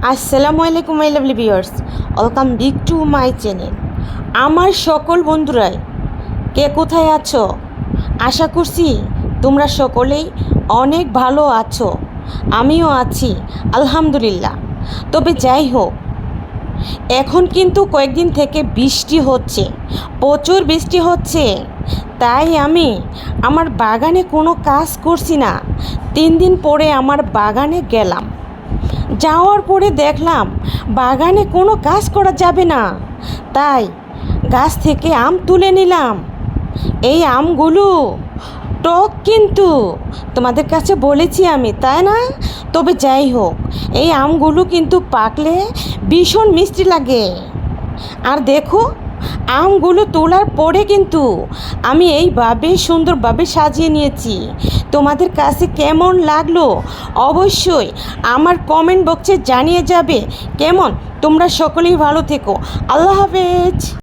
আসসালামু আলাইকুম my lovely viewers, welcome back to my channel. আমার সকল বন্ধুরাই কে কোথায় আছো, আশা করছি তোমরা সকলেই অনেক ভালো আছো, আমিও আছি আলহামদুলিল্লাহ। তবে যাই হোক, এখন কিন্তু কয়েকদিন থেকে বৃষ্টি হচ্ছে, প্রচুর বৃষ্টি হচ্ছে। তাই আমি আমার বাগানে কোনো কাজ করছি না। 3 দিন পরে আমার বাগানে গেলাম, যাওয়ার পরে দেখলাম বাগানে কোনো কাজ করা যাবে না। তাই গাছ থেকে আম তুলে নিলাম। এই আমগুলো টক, কিন্তু তোমাদের কাছে বলেছি আমি, তাই না? তবে যাই হোক, এই আমগুলো কিন্তু পাকলে ভীষণ মিষ্টি লাগে। আর দেখো, আমগুলো তোলার পরে কিন্তু আমি এইভাবে সুন্দরভাবে সাজিয়ে নিয়েছি। তোমাদের কাছে কেমন লাগলো অবশ্যই আমার কমেন্ট বক্সে জানিয়ে যাবে। কেমন? তোমরা সকলেই ভালো থেকো। আল্লাহ হাফেজ।